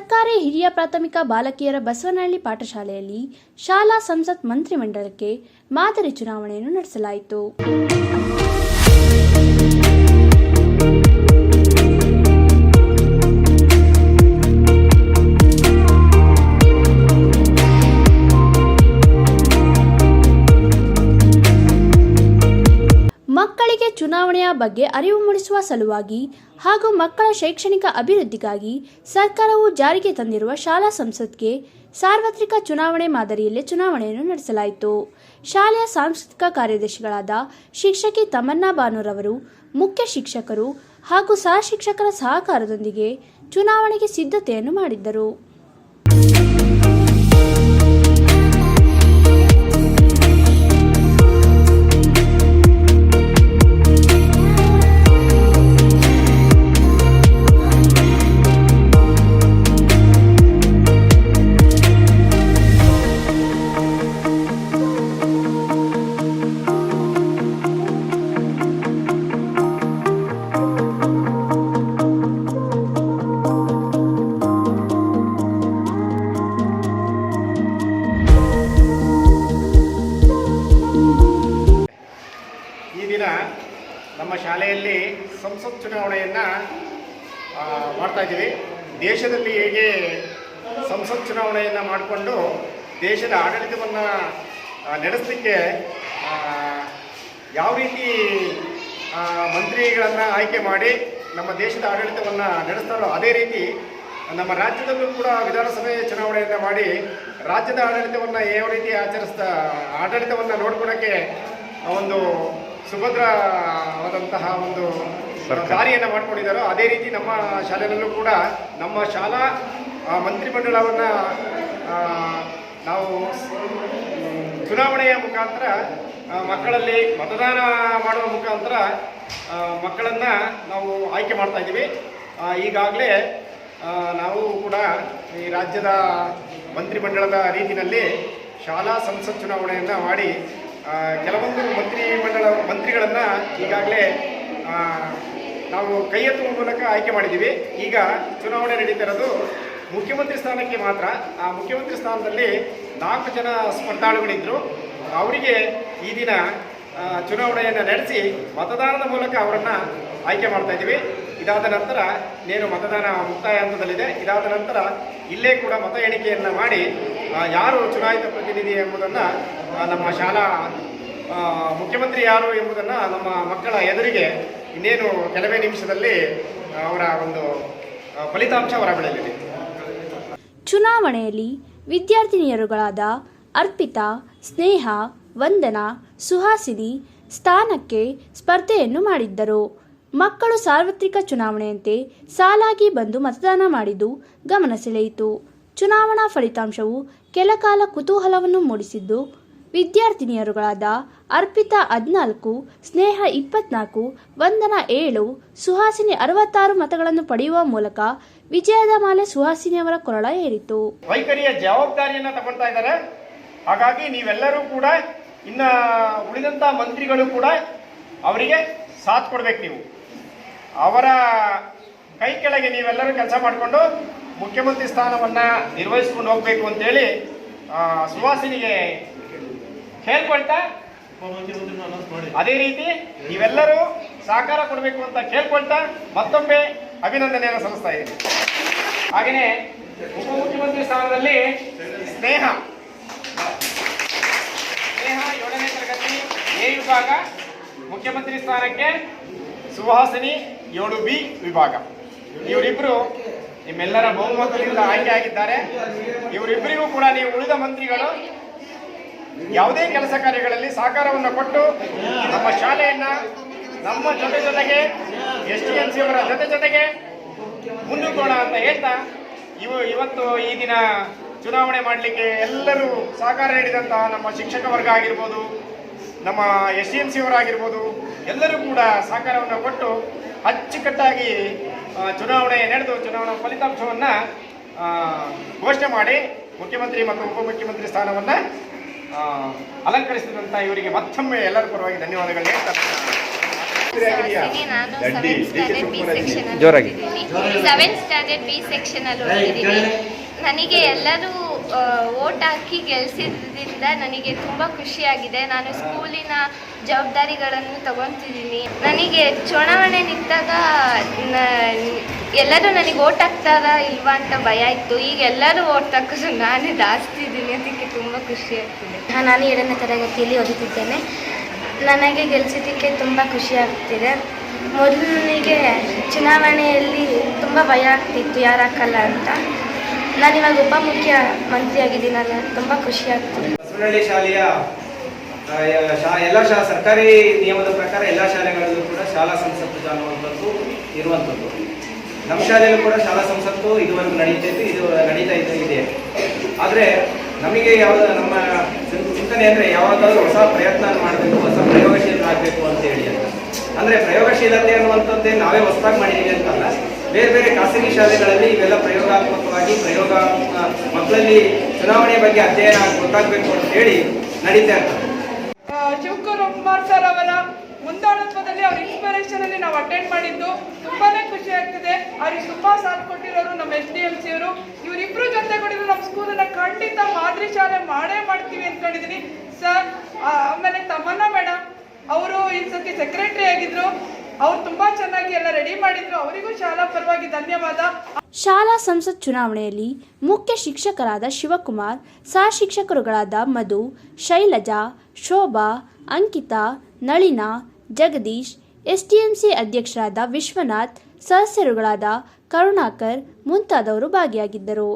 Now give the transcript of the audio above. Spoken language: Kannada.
ಸರ್ಕಾರಿ ಹಿರಿಯ ಪ್ರಾಥಮಿಕ ಬಾಲಕಿಯರ ಬಸವನಹಳ್ಳಿ ಪಾಠಶಾಲೆಯಲ್ಲಿ ಶಾಲಾ ಸಂಸತ್ ಮಂತ್ರಿಮಂಡಲಕ್ಕೆ ಮಾದರಿ ಚುನಾವಣೆಯನ್ನು ನಡೆಸಲಾಯಿತು. ಮಕ್ಕಳಿಗೆ ಚುನಾವಣೆಯ ಬಗ್ಗೆ ಅರಿವು ಮೂಡಿಸುವ ಸಲುವಾಗಿ ಹಾಗೂ ಮಕ್ಕಳ ಶೈಕ್ಷಣಿಕ ಅಭಿವೃದ್ಧಿಗಾಗಿ ಸರ್ಕಾರವು ಜಾರಿಗೆ ತಂದಿರುವ ಶಾಲಾ ಸಂಸತ್ಗೆ ಸಾರ್ವತ್ರಿಕ ಚುನಾವಣೆ ಮಾದರಿಯಲ್ಲಿ ಚುನಾವಣೆಯನ್ನು ನಡೆಸಲಾಯಿತು. ಶಾಲೆಯ ಸಾಂಸ್ಕೃತಿಕ ಕಾರ್ಯದರ್ಶಿಗಳಾದ ಶಿಕ್ಷಕಿ ತಮನ್ನಾ ಬಾನೂರವರು ಮುಖ್ಯ ಶಿಕ್ಷಕರು ಹಾಗೂ ಸಹ ಶಿಕ್ಷಕರ ಸಹಕಾರದೊಂದಿಗೆ ಚುನಾವಣೆಗೆ ಸಿದ್ಧತೆಯನ್ನು ಮಾಡಿದ್ದರು. ನಮ್ಮ ಶಾಲೆಯಲ್ಲಿ ಸಂಸತ್ ಚುನಾವಣೆಯನ್ನು ಮಾಡ್ತಾ ಇದ್ದೀವಿ. ದೇಶದಲ್ಲಿ ಹೇಗೆ ಸಂಸತ್ ಚುನಾವಣೆಯನ್ನು ಮಾಡಿಕೊಂಡು ದೇಶದ ಆಡಳಿತವನ್ನು ನಡೆಸಲಿಕ್ಕೆ ಯಾವ ರೀತಿ ಮಂತ್ರಿಗಳನ್ನು ಆಯ್ಕೆ ಮಾಡಿ ನಮ್ಮ ದೇಶದ ಆಡಳಿತವನ್ನು ನಡೆಸ್ತಾರೋ ಅದೇ ರೀತಿ ನಮ್ಮ ರಾಜ್ಯದಲ್ಲೂ ಕೂಡ ವಿಧಾನಸಭೆ ಚುನಾವಣೆಯನ್ನು ಮಾಡಿ ರಾಜ್ಯದ ಆಡಳಿತವನ್ನು ಯಾವ ರೀತಿ ಆಡಳಿತವನ್ನು ನೋಡ್ಕೊಳ್ಳೋಕ್ಕೆ ಒಂದು ಸುಭದ್ರವಾದಂತಹ ಒಂದು ದಾರಿಯನ್ನು ಮಾಡ್ಕೊಂಡಿದ್ದಾರೋ ಅದೇ ರೀತಿ ನಮ್ಮ ಶಾಲೆಯಲ್ಲೂ ಕೂಡ ನಮ್ಮ ಶಾಲಾ ಮಂತ್ರಿಮಂಡಲವನ್ನು ನಾವು ಚುನಾವಣೆಯ ಮುಖಾಂತರ ಮಕ್ಕಳಲ್ಲಿ ಮತದಾನ ಮಾಡುವ ಮುಖಾಂತರ ಮಕ್ಕಳನ್ನು ನಾವು ಆಯ್ಕೆ ಮಾಡ್ತಾ ಇದ್ದೀವಿ. ಈಗಾಗಲೇ ನಾವು ಕೂಡ ಈ ರಾಜ್ಯದ ಮಂತ್ರಿಮಂಡಲದ ರೀತಿಯಲ್ಲಿ ಶಾಲಾ ಸಂಸತ್ ಚುನಾವಣೆಯನ್ನು ಮಾಡಿ ಕೆಲವೊಂದು ಮಂತ್ರಿಗಳನ್ನು ಈಗಾಗಲೇ ನಾವು ಕೈ ಎತ್ತುವ ಮೂಲಕ ಆಯ್ಕೆ ಮಾಡಿದ್ದೀವಿ. ಈಗ ಚುನಾವಣೆ ನಡೀತಿರೋದು ಮುಖ್ಯಮಂತ್ರಿ ಸ್ಥಾನಕ್ಕೆ ಮಾತ್ರ. ಆ ಮುಖ್ಯಮಂತ್ರಿ ಸ್ಥಾನದಲ್ಲಿ 4 ಜನ ಸ್ಪರ್ಧಾಳುಗಳಿದ್ದರು. ಅವರಿಗೆ ಈ ದಿನ ಚುನಾವಣೆಯನ್ನು ನಡೆಸಿ ಮತದಾನದ ಮೂಲಕ ಅವರನ್ನು ಆಯ್ಕೆ ಮಾಡ್ತಾ ಇದ್ದೀವಿ. ಇದಾದ ನಂತರ ಮತದಾನ ಮುಕ್ತಾಯ ಹಂತದಲ್ಲಿದೆ. ಇದಾದ ನಂತರ ಇಲ್ಲೇ ಕೂಡ ಮತ ಎಣಿಕೆಯನ್ನು ಮಾಡಿ ಯಾರು ಚುನಾಯಿತ ಪ್ರತಿನಿಧಿ ಎಂಬುದನ್ನು ನಮ್ಮ ಶಾಲಾ ಮುಖ್ಯಮಂತ್ರಿ ಯಾರು ಎಂಬುದನ್ನು ನಮ್ಮ ಮಕ್ಕಳ ಎದುರಿಗೆ ಇನ್ನೇನು ಕೆಲವೇ ನಿಮಿಷದಲ್ಲಿ ಅವರ ಒಂದು ಫಲಿತಾಂಶ ಹೊರಬೀಳಲಿದೆ. ಚುನಾವಣೆಯಲ್ಲಿ ವಿದ್ಯಾರ್ಥಿನಿಯರುಗಳಾದ ಅರ್ಪಿತಾ, ಸ್ನೇಹ, ವಂದನಾ, ಸುಹಾಸಿನಿ ಸ್ಥಾನಕ್ಕೆ ಸ್ಪರ್ಧೆಯನ್ನು ಮಾಡಿದ್ದರು. ಮಕ್ಕಳು ಸಾರ್ವತ್ರಿಕ ಚುನಾವಣೆಯಂತೆ ಸಾಲಾಗಿ ಬಂದು ಮತದಾನ ಮಾಡಿದ್ದು ಗಮನ ಸೆಳೆಯಿತು. ಚುನಾವಣಾ ಫಲಿತಾಂಶವು ಕೆಲಕಾಲ ಕುತೂಹಲವನ್ನು ಮೂಡಿಸಿದ್ದು, ವಿದ್ಯಾರ್ಥಿನಿಯರುಗಳಾದ ಅರ್ಪಿತಾ 14, ಸ್ನೇಹ 24, ವಂದನಾ 7, ಸುಹಾಸಿನಿ 66 ಮತಗಳನ್ನು ಪಡೆಯುವ ಮೂಲಕ ವಿಜಯದ ಮಾಲೆ ಸುಹಾಸಿನಿಯವರ ಕೊರಳ ಏರಿತು. ವೈಖರಿಯ ಜವಾಬ್ದಾರಿಯನ್ನು ತಗೊಳ್ತಾ ಇದ್ದಾರೆ. ಹಾಗಾಗಿ ನೀವೆಲ್ಲರೂ ಕೂಡ ಇನ್ನ ಉಳಿದಂತ ಮಂತ್ರಿಗಳು ಕೂಡ ಅವರಿಗೆ ಸಾಥ್ ಕೊಡ್ಬೇಕು. ನೀವು ಅವರ ಕೈ ಕೆಳಗೆ ನೀವೆಲ್ಲರೂ ಕೆಲಸ ಮಾಡಿಕೊಂಡು ಮುಖ್ಯಮಂತ್ರಿ ಸ್ಥಾನವನ್ನು ನಿರ್ವಹಿಸ್ಕೊಂಡು ಹೋಗಬೇಕು ಅಂತೇಳಿ ಸುಹಾಸಿನಿಗೆ ಕೇಳ್ಕೊಳ್ತಾ, ಅದೇ ರೀತಿ ನೀವೆಲ್ಲರೂ ಸಹಕಾರ ಕೊಡಬೇಕು ಅಂತ ಕೇಳ್ಕೊಳ್ತಾ ಮತ್ತೊಮ್ಮೆ ಅಭಿನಂದನೆಯನ್ನು ಸಲ್ಲಿಸ್ತಾ ಇದ್ದೀನಿ. ಹಾಗೆಯೇ ಉಪಮುಖ್ಯಮಂತ್ರಿ ಸ್ಥಾನದಲ್ಲಿ ಸ್ನೇಹ 7ನೇ ತರಗತಿ ಎ ವಿಭಾಗ ಮುಖ್ಯಮಂತ್ರಿ ಸ್ಥಾನಕ್ಕೆ, ಸುಹಾಸಿನಿ 7B ವಿಭಾಗ. ಇವರಿಬ್ಬರು ನಿಮ್ಮೆಲ್ಲರ ಬಹುಮತದಿಂದ ಆಯ್ಕೆ ಆಗಿದ್ದಾರೆ. ಇವರಿಬ್ಬರಿಗೂ ಕೂಡ ನೀವು ಉಳಿದ ಮಂತ್ರಿಗಳು ಯಾವುದೇ ಕೆಲಸ ಕಾರ್ಯಗಳಲ್ಲಿ ಸಹಕಾರವನ್ನು ಕೊಟ್ಟು ನಮ್ಮ ಶಾಲೆಯನ್ನು ನಮ್ಮ ಜೊತೆಗೆ STMC ಅವರ ಜೊತೆಗೆ ಮುನ್ನುಗ್ಗೋಣ ಅಂತ ಹೇಳ್ತಾ ಇವತ್ತು ಈ ದಿನ ಚುನಾವಣೆ ಮಾಡಲಿಕ್ಕೆ ಎಲ್ಲರೂ ಸಹಕಾರ ನೀಡಿದಂತಹ ನಮ್ಮ ಶಿಕ್ಷಕ ವರ್ಗ ಆಗಿರ್ಬೋದು, ನಮ್ಮ STMC ಅವರಾಗಿರ್ಬೋದು, ಎಲ್ಲರೂ ಕೂಡ ಸಹಕಾರವನ್ನು ಕೊಟ್ಟು ಅಚ್ಚುಕಟ್ಟಾಗಿ ಚುನಾವಣೆ ನಡೆದು ಚುನಾವಣಾ ಫಲಿತಾಂಶವನ್ನು ಘೋಷಣೆ ಮಾಡಿ ಮುಖ್ಯಮಂತ್ರಿ ಮತ್ತು ಉಪಮುಖ್ಯಮಂತ್ರಿ ಸ್ಥಾನವನ್ನು ಅಲಂಕರಿಸಿದಂಥ ಇವರಿಗೆ ಮತ್ತೊಮ್ಮೆ ಎಲ್ಲರ ಪರವಾಗಿ ಧನ್ಯವಾದಗಳು ಹೇಳ್ತಾರೆ. ಸುಹಾಸಿನಿ. ನಾನು 7th ಸ್ಟ್ಯಾಂಡರ್ಡ್ ಬಿ ಸೆಕ್ಷನ್ ಅಲ್ಲಿ ಜೋರಾಗಿ. ಓದ್ತಿದ್ದೀನಿ. 7th ಸ್ಟ್ಯಾಂಡರ್ಡ್ ಬಿ ಸೆಕ್ಷನ್ ಅಲ್ಲಿ ಓದ್ತಿದ್ದೀನಿ. ನನಗೆ ಎಲ್ಲರೂ ವೋಟ್ ಹಾಕಿ ಗೆಲ್ಲಿಸಿದ್ರಿಂದ ನನಗೆ ತುಂಬ ಖುಷಿಯಾಗಿದೆ. ನಾನು ಸ್ಕೂಲಿನ ಜವಾಬ್ದಾರಿಗಳನ್ನು ತಗೊತಿದ್ದೀನಿ. ನನಗೆ ಚುನಾವಣೆ ನಿಂತಾಗ ಎಲ್ಲರೂ ನನಗೆ ವೋಟ್ ಹಾಕ್ತಾರಾ ಇಲ್ವಾ ಅಂತ ಭಯ ಇತ್ತು. ಈಗ ಎಲ್ಲರೂ ವೋಟ್ ಹಾಕಿದ್ರು ನಾನೇ ಜಾಸ್ತಿ ಇದ್ದೀನಿ, ಅದಕ್ಕೆ ತುಂಬ ಖುಷಿ ಆಗ್ತಿದೆ. ನಾನು 7ನೇ ತರಗತಿಯಲ್ಲಿ ಓದುತ್ತಿದ್ದೇನೆ. ನನಗೆ ಗೆಲ್ಲಿಸಿದ್ದಕ್ಕೆ ತುಂಬ ಖುಷಿ ಆಗ್ತಿದೆ. ಮೊದಲು ನನಗೆ ಚುನಾವಣೆಯಲ್ಲಿ ತುಂಬ ಭಯ ಆಗ್ತಿತ್ತು, ಯಾರು ಹಾಕಲ್ಲ ಅಂತ. ನಾನಿವಾಗ ಉಪಮುಖ್ಯಮಂತ್ರಿ ಆಗಿದ್ದೀನಲ್ಲ, ತುಂಬ ಖುಷಿ ಆಗ್ತಿದೆ. ಬಸವನಹಳ್ಳಿ ಶಾಲೆಯ ಎಲ್ಲ ಸರ್ಕಾರಿ ನಿಯಮದ ಪ್ರಕಾರ ಎಲ್ಲ ಶಾಲೆಗಳಲ್ಲೂ ಕೂಡ ಶಾಲಾ ಸಂಸತ್ತು ಅನ್ನುವಂಥದ್ದು ಇರುವಂಥದ್ದು. ನಮ್ಮ ಶಾಲೆಯಲ್ಲೂ ಕೂಡ ಶಾಲಾ ಸಂಸತ್ತು ಇದುವರೆಗೂ ನಡೀತಾ ಇದೆ. ಆದರೆ ನಮಗೆ ನಮ್ಮ ಚಿಂತನೆ ಅಂದರೆ ಯಾವಾಗಾದ್ರೂ ಹೊಸ ಪ್ರಯತ್ನ ಮಾಡಬೇಕು, ಹೊಸ ಪ್ರಯೋಗಶೀಲ ಆಗಬೇಕು ಅಂತೇಳಿ ಅಂದರೆ ಪ್ರಯೋಗಶೀಲತೆ ಅನ್ನುವಂಥದ್ದೇ ನಾವೇ ಹೊಸದಾಗಿ ಮಾಡಿದ್ದೀವಿ ಅಂತಲ್ಲ, ಬೇರೆ ಬೇರೆ ಖಾಸಗಿ ಶಾಲೆಗಳಲ್ಲಿ ಇವೆಲ್ಲ ಪ್ರಯೋಗಾತ್ಮಕವಾಗಿ ಮಕ್ಕಳಲ್ಲಿ ಚುನಾವಣೆ ಬಗ್ಗೆ ಅಧ್ಯಯನ ಗೊತ್ತಾಗಬೇಕು ಅಂತ ಹೇಳಿ ನಡೀತಾ ಇರ್ತದೆ. ಶಿವಕುಮಾರ್ ಸರ್ ಅವರ ಮುಂದಾಳತ್ವದಲ್ಲಿ ಅವ್ರ ಇನ್ಸ್ಪಿರೇಷನ್ ಅಲ್ಲಿ ನಾವು ಅಟೆಂಡ್ ಮಾಡಿದ್ದು ತುಂಬಾನೇ ಖುಷಿ ಆಗ್ತಿದೆ. ಅವ್ರಿಗೆ ತುಂಬಾ ಸಾಥ್ ಕೊಟ್ಟಿರೋರು ನಮ್ಮ SDMC ಅವರು. ಇವರಿಬ್ರು ಜೊತೆಗೂಡಿದ್ರು ನಮ್ಮ ಸ್ಕೂಲನ್ನ ಖಂಡಿತ ಮಾದರಿ ಶಾಲೆ ಮಾಡೇ ಮಾಡ್ತೀವಿ ಅಂದ್ಕೊಂಡಿದ್ದೀನಿ ಸರ್. ಆಮೇಲೆ ತಮ್ಮನ್ನ ಮೇಡಮ್ ಅವರು ಈ ಸತಿ ಸೆಕ್ರೆಟರಿ ಆಗಿದ್ರು, ಅವ್ರು ತುಂಬಾ ಚೆನ್ನಾಗಿ ಎಲ್ಲ ರೆಡಿ ಮಾಡಿದ್ರು. ಅವರಿಗೂ ಶಾಲಾ ಪರವಾಗಿ ಧನ್ಯವಾದ. ಶಾಲಾ ಸಂಸತ್ ಚುನಾವಣೆಯಲ್ಲಿ ಮುಖ್ಯ ಶಿಕ್ಷಕರಾದ ಶಿವಕುಮಾರ್, ಸಹ ಶಿಕ್ಷಕರುಗಳಾದ ಮಧು, ಶೈಲಜಾ, ಶೋಭಾ, ಅಂಕಿತಾ, ನಳಿನಾ, ಜಗದೀಶ್, SDMC ಅಧ್ಯಕ್ಷರಾದ ವಿಶ್ವನಾಥ್, ಸದಸ್ಯರುಗಳಾದ ಕರುಣಾಕರ್ ಮುಂತಾದವರು ಭಾಗಿಯಾಗಿದ್ದರು.